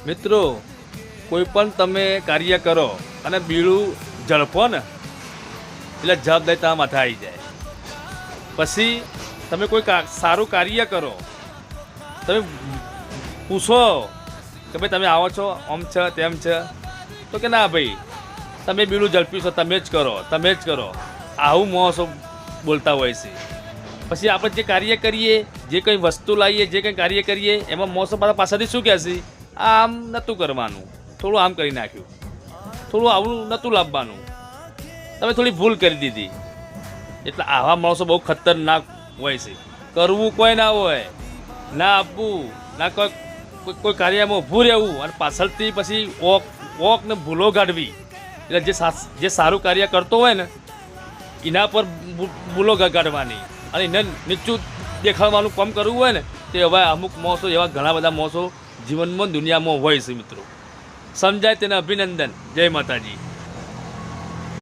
મિત્રો, કોઈ પણ તમે કાર્ય કરો અને બીડું ઝડપો ને એટલે જવાબદારી તમારા માથે આવી જાય. પછી તમે કોઈ સારું કાર્ય કરો, તમે પૂછો કે ભાઈ તમે આવો છો આમ છે તેમ છે, તો કે ના ભાઈ તમે બીડું ઝડપ્યું છો, તમે જ કરો. આવું માણસો બોલતા હોય છે. પછી આપણે જે કાર્ય કરીએ, જે કંઈ વસ્તુ લાવીએ, જે કંઈ કાર્ય કરીએ, એમાં માણસો પાછળથી શું કહેશે? આમ નહોતું કરવાનું, થોડું આમ કરી નાખ્યું, થોડું આવું નહોતું લાવવાનું, તમે થોડી ભૂલ કરી દીધી. એટલે આવા માણસો બહુ ખતરનાક હોય છે. કરવું કોઈ ના હોય, ના આપવું, ના કોઈ કાર્યમાં ઊભું રહેવું અને પાછળથી પછી ઓક ને ભૂલો કાઢવી. એટલે જે સારું કાર્ય કરતો હોય ને એના પર ભૂલો કાઢવાની અને એને નીચું દેખાડવાનું કામ કરવું હોય ને, તે હવે અમુક માણસો એવા ઘણા બધા માણસો જીવનમાં દુનિયામાં હોય છે મિત્રો. સમજાય તેને અભિનંદન. જય માતાજી.